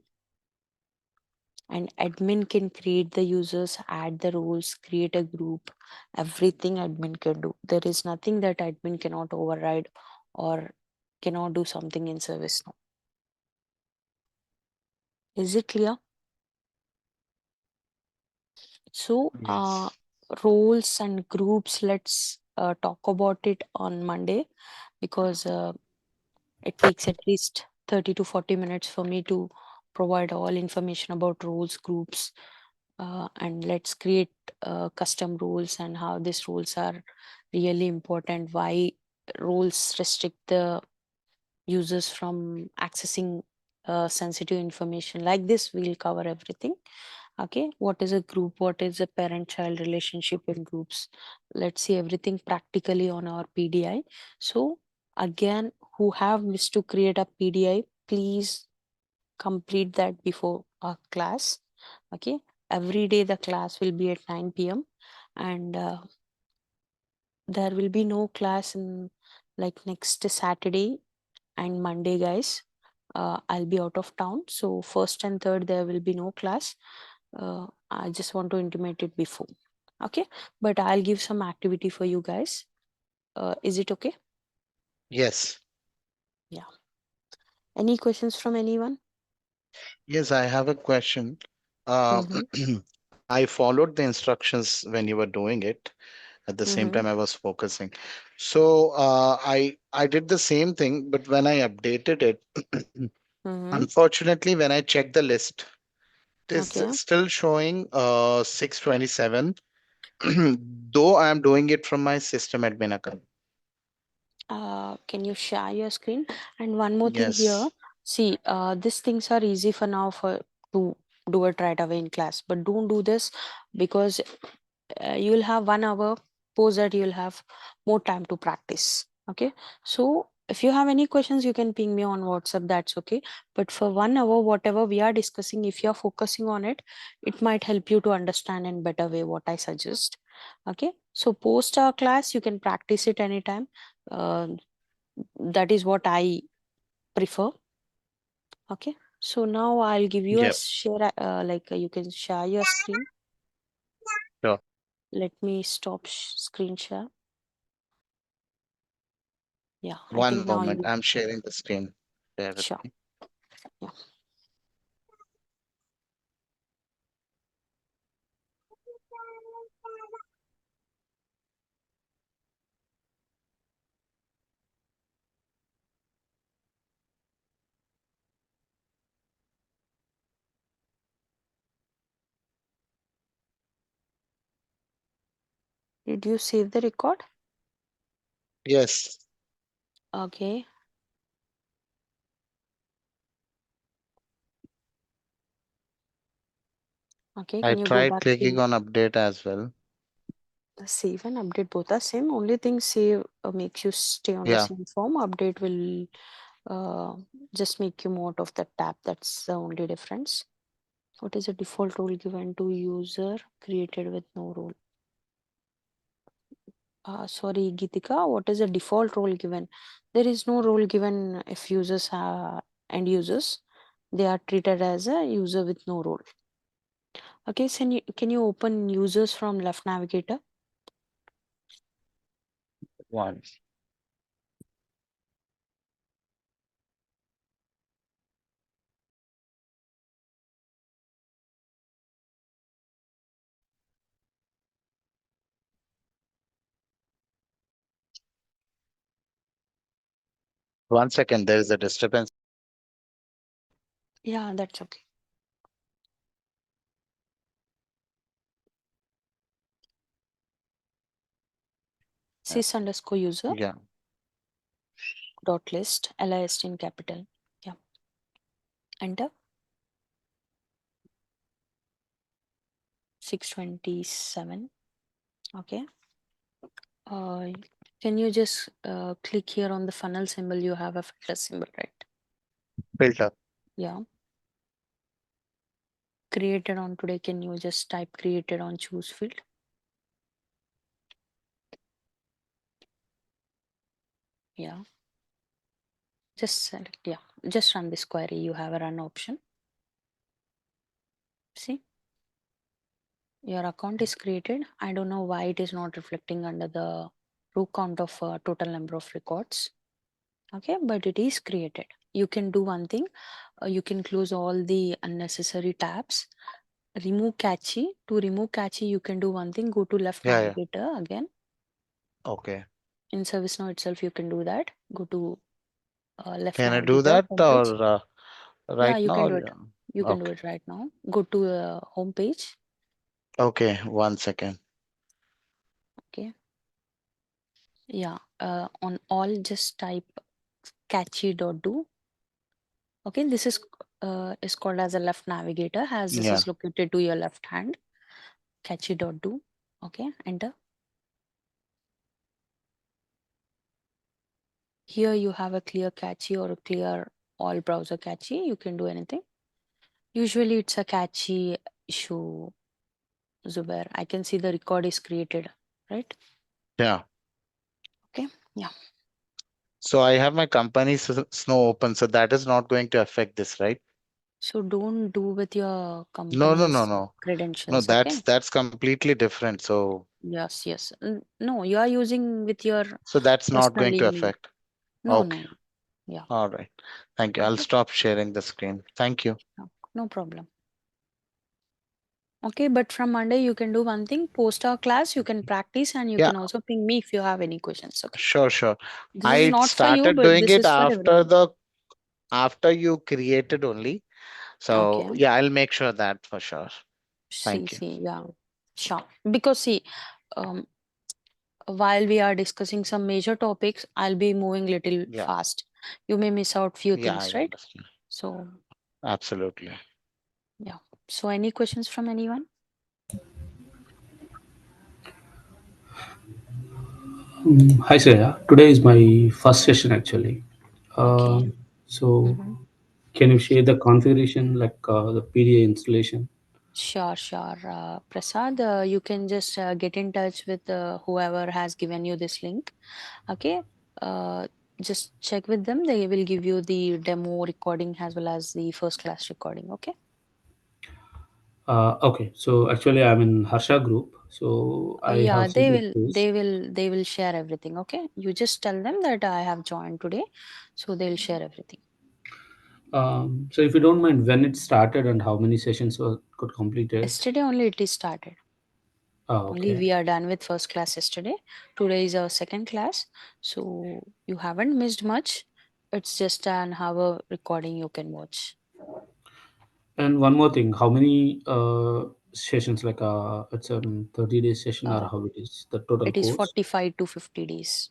And admin can create the users, add the roles, create a group. Everything admin can do. There is nothing that admin cannot override or cannot do something in ServiceNow. Is it clear? So,
Yes.
roles and groups, let's talk about it on Monday, because it takes at least 30 to 40 minutes for me to provide all information about roles, groups, and let's create custom rules and how these rules are really important, why rules restrict the users from accessing sensitive information. Like this, we'll cover everything. Okay, what is a group? What is a parent-child relationship in groups? Let's see everything practically on our PDI. So again, who have missed to create a PDI, please complete that before our class. Okay, every day the class will be at 9 p.m. and there will be no class in like next Saturday and Monday, guys. I'll be out of town, so first and third there will be no class. I just want to intimate it before. Okay, but I'll give some activity for you guys. Is it okay?
Yes.
Yeah. Any questions from anyone?
Yes, I have a question. Uh,
Mm-hmm.
I followed the instructions when you were doing it. At the same
Mm-hmm.
time, I was focusing. So I did the same thing, but when I updated it,
Mm-hmm.
unfortunately, when I checked the list, it is
Okay.
still showing 627, though I am doing it from my system admin account.
Can you share your screen? And one more thing here.
Yes.
See, these things are easy for now for to do it right away in class, but don't do this because you'll have 1 hour. Post that you'll have more time to practice. Okay, so if you have any questions, you can ping me on WhatsApp. That's okay. But for 1 hour, whatever we are discussing, if you're focusing on it, it might help you to understand in better way what I suggest. Okay, so post our class, you can practice it anytime. Uh, that is what I prefer. Okay, so now I'll give you a
Yep.
share. You can share your screen.
Sure.
Let me stop screen share. Yeah, I
One
think now
moment.
you.
I'm sharing the screen. Bear with
Sure.
me.
Yeah. Did you save the record?
Yes,
Okay. Okay,
I
can you go
tried
back
clicking
to
on update as well.
save and update? Both are same. Only thing save makes you stay on the
Yeah,
same form. Update will uh, just make you more out of the tab. That's the only difference. What is a default role given to user created with no role? Sorry, Geetika, what is a default role given? There is no role given if users are end users. They are treated as a user with no role. Okay, so can you open users from left navigator?
one. 1 second, there is a disturbance.
Yeah, that's okay. Sys underscore user
Yeah,
dot list list in capital. Yeah, enter 627. Okay. Uh, can you just click here on the funnel symbol? You have a filter symbol, right?
filter.
Yeah. Created on today. Can you just type created on choose field? Yeah. Just select. Yeah. Just run this query. You have a run option. See, your account is created. I don't know why it is not reflecting under the row count of total number of records. Okay, but it is created. You can do one thing. You can close all the unnecessary tabs. Remove cache. To remove cache, you can do one thing. Go to left
Yeah, yeah.
navigator again.
Okay.
In ServiceNow itself, you can do that. Go to left
Can I do
navigator
that
homepage.
or
Yeah,
right
you
now?
can
Or,
do it. You can do
okay.
it right now. Go to home page.
Okay, 1 second.
Okay. Yeah. On all, just type catchy.do. Okay. This is called as a left navigator, as this
Yeah,
is located to your left hand. Catchy.do. Okay. Enter. Here you have a clear cache or a clear all browser cache. You can do anything. Usually it's a cache issue, Zubair. I can see the record is created, right?
yeah.
Okay. Yeah.
So I have my company Snow open, so that is not going to affect this, right?
So don't do with your
No, no, no,
company's
no. No,
credentials,
that's
okay?
that's completely different. So
Yes, yes. No, you are using with your
so that's not
personal
going to
email.
affect.
No,
Okay.
no. Yeah.
All right. Thank you. I'll
Okay.
stop sharing the screen. Thank you.
No, no problem. Okay, but from Monday you can do one thing, post our class, you can practice and you
Yeah,
can also ping me if you have any questions. Okay.
sure, sure.
This is
I
not for you,
started
but
doing
this
it
is for everyone.
after you created only. So
Okay.
yeah, I'll make sure that for sure.
See,
Thank you.
see, yeah. Sure. Because see, um, while we are discussing some major topics, I'll be moving little
Yeah,
fast. You may miss out few
yeah, I
things, right?
understand.
So
Absolutely.
yeah. So any questions from anyone?
Hi, Shreya. Today is my first session actually.
Okay.
So,
Mm-hmm.
can you share the configuration like the PDA installation?
Sure, sure. Prasad, you can just get in touch with whoever has given you this link. Okay. Uh, just check with them. They will give you the demo recording as well as the first class recording. Okay.
Okay, so actually I'm in Harsha group, so I
Yeah,
have
they
some
will.
issues.
They will share everything. Okay. You just tell them that I have joined today, so they'll share everything.
So if you don't mind, when it started and how many sessions were got completed?
Yesterday only it is started. Only
Okay.
we are done with first class yesterday. Today is our second class. So you haven't missed much. It's just an hour recording you can watch.
And one more thing, how many sessions, like it's a 30 day session, or
Uh,
how it is the total
it is
course?
45 to 50 days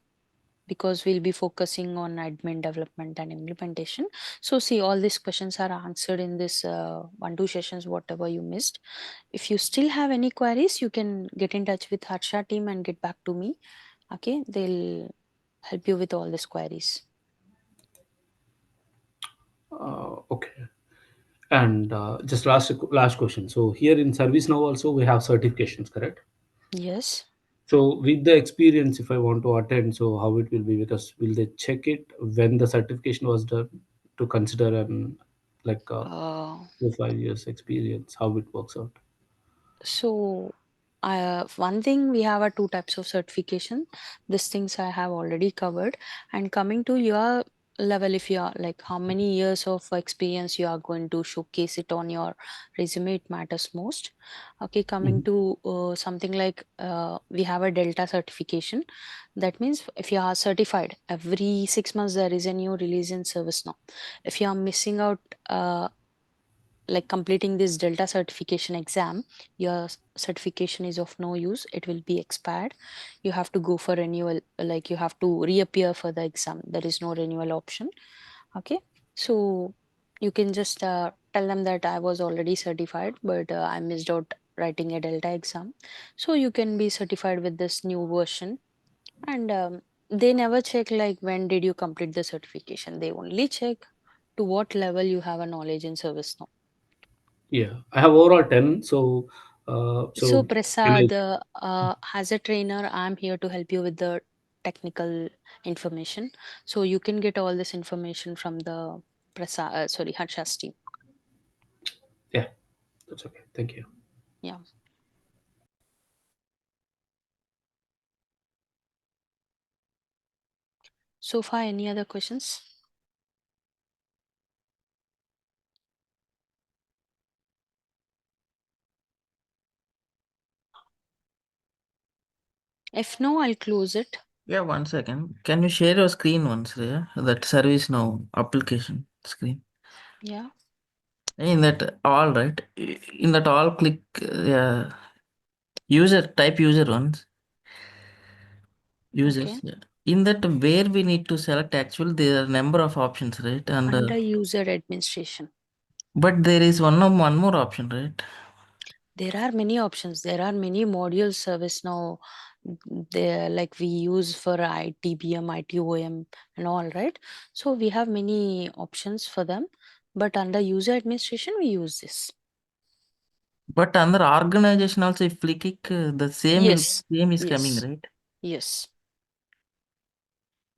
because we'll be focusing on admin development and implementation. So see, all these questions are answered in this 1 2 sessions, whatever you missed. If you still have any queries, you can get in touch with Harsha team and get back to me. Okay, they'll help you with all these queries.
Okay. And just last question. So here in ServiceNow also we have certifications, correct?
Yes.
So with the experience, if I want to attend, so how it will be? Because will they check it when the certification was done to consider an like
uh,
4 5 years experience? How it works out?
So, one thing, we have a two types of certification. These things I have already covered. And coming to your level, if you are like how many years of experience you are going to showcase it on your resume, it matters most. Okay, coming
Mhm.
to something like we have a Delta certification. That means if you are certified, every 6 months there is a new release in service now. If you are missing out, like completing this Delta certification exam, your certification is of no use, it will be expired. You have to go for renewal, like you have to reappear for the exam. There is no renewal option. Okay, so you can just tell them that I was already certified, but I missed out writing a Delta exam. So you can be certified with this new version. And they never check like when did you complete the certification, they only check to what level you have a knowledge in service now.
Yeah, I have overall 10.
So,
Can I?
Prasad, as a trainer, I'm here to help you with the technical information. So, you can get all this information from the Harsha's team.
Yeah, that's okay. Thank you.
Yeah. So far, any other questions? If no, I'll close it.
Yeah, 1 second. Can you share your screen once, yeah? That service now application screen.
Yeah.
In that all right. In that all click yeah. User type user once.
Okay.
Users. Yeah. In that where we need to select actually there are number of options, right? And
Under user administration,
but there is one more option, right?
there are many options. There are many modules service now. They like we use for ITBM, ITOM, and all, right? So we have many options for them. But under user administration, we use this.
But under organization also if we click the
Yes.
same is coming,
Yes.
right?
Yes.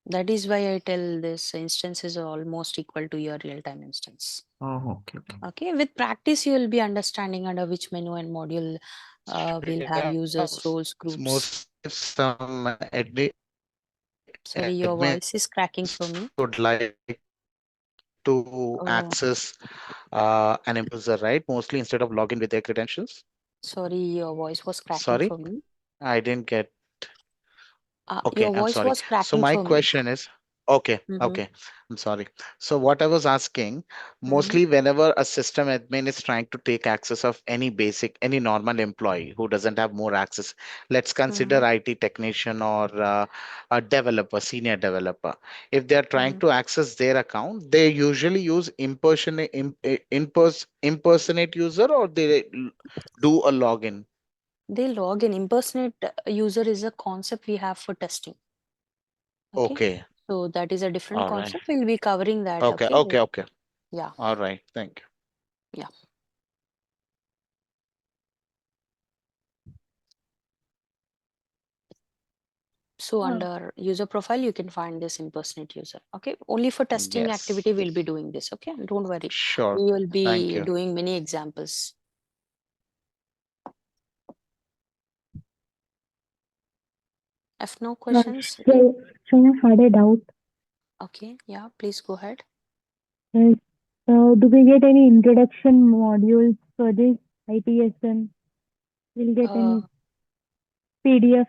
That is why I tell this instance is almost equal to your real-time instance.
Oh, okay, okay.
Okay. With practice, you will be understanding under which menu and module will have users, roles, groups.
Mostly if some
Sorry, your
admins
voice is cracking
would
for me.
like to access an user, right? Mostly instead of login with their credentials.
Sorry, your voice was cracking
Sorry,
for me.
I didn't get. Okay,
Your
I'm
voice
sorry.
was
So
cracking
my
for me.
question is, okay,
Mm-hmm.
okay, I'm sorry. So what I was asking,
Mm-hmm.
mostly whenever a system admin is trying to take access of any normal employee who doesn't have more access, let's
Mm-hmm.
consider IT technician or a developer, senior developer. If they're trying
Mm-hmm.
to access their account, they usually use impersonate user, or they do a login.
They log in. Impersonate user is a concept we have for testing. Okay.
Okay,
So that is a different
all right.
concept. We'll be covering that.
Okay,
Okay.
okay, okay.
Yeah.
All right, thank you.
Yeah. So under user profile, you can find this impersonate user. Okay. Only for testing
Yes,
activity, we'll be doing this. Okay. Don't worry.
sure.
We will
Thank
be
you.
doing many examples. If no questions,
So I had a doubt.
okay. Yeah. Please go ahead.
Like, do we get any introduction modules for this ITSM? Will get
Uh,
any PDF?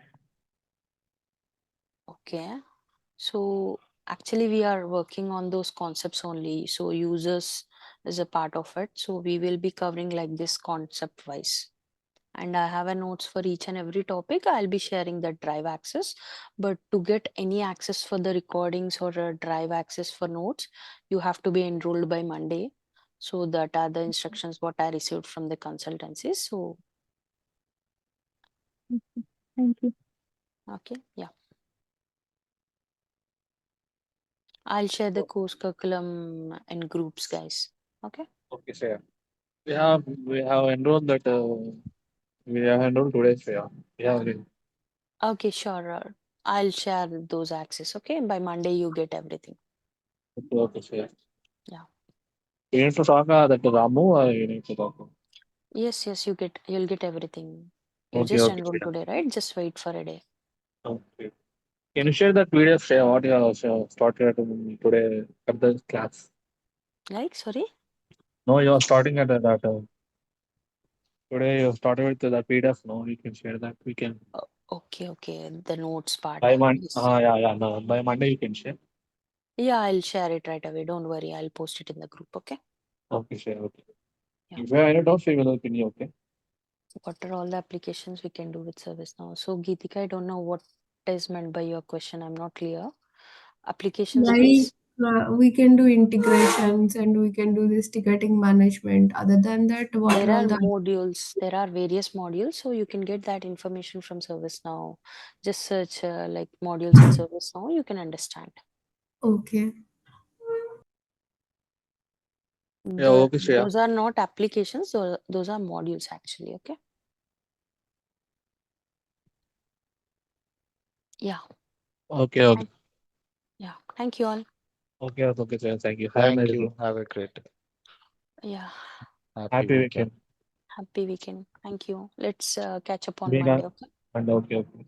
okay. So actually, we are working on those concepts only. So users is a part of it. So we will be covering like this concept wise. and I have a notes for each and every topic. I'll be sharing the drive access. But to get any access for the recordings or a drive access for notes, you have to be enrolled by Monday. So that are the instructions what I received from the consultancy. So
Okay. Thank you.
okay, yeah. I'll share the course curriculum in groups, guys. Okay.
Okay, sir. We have enrolled that. We have enrolled today, sir. Yeah.
Okay, sure. I'll share those access. Okay. By Monday, you get everything.
Okay, sir.
Yeah.
You need to talk that to Ramu, or you need to talk?
Yes, yes, you'll get everything. You
Okay,
just
okay,
enroll
sir.
today, right? Just wait for a day.
Okay. Can you share that PDF, sir? What you have started today at the class?
Like, sorry.
No, you are starting at that. Today you started with that PDF. No, you can share that. We can
Okay, okay. The notes part.
by Monday.
Yes.
Yeah, yeah. No, by Monday you can share.
Yeah, I'll share it right away. Don't worry. I'll post it in the group. Okay.
Okay, sure. Okay.
Yeah.
If you have any doubts, we will opinion. Okay.
What are all the applications we can do with ServiceNow? So, Geetika, I don't know what is meant by your question. I'm not clear. Applications
Like
means
we can do integrations and we can do this ticketing management. Other than that, what
there
are
are
all the
modules. There are various modules. So, you can get that information from ServiceNow. Just search like modules in ServiceNow. You can understand.
okay?
Yeah. Okay, sure.
Those are not applications. Those are modules actually. Okay. Yeah.
Okay. Okay.
Thank, yeah. Thank you all.
Okay. Okay, sir. Thank you. Have a
Thank
nice
you.
day.
Have a great
Yeah.
happy
Happy
weekend.
weekend.
Happy weekend. Thank you. Let's catch up on
Being a
Monday. Okay.
and okay. Okay.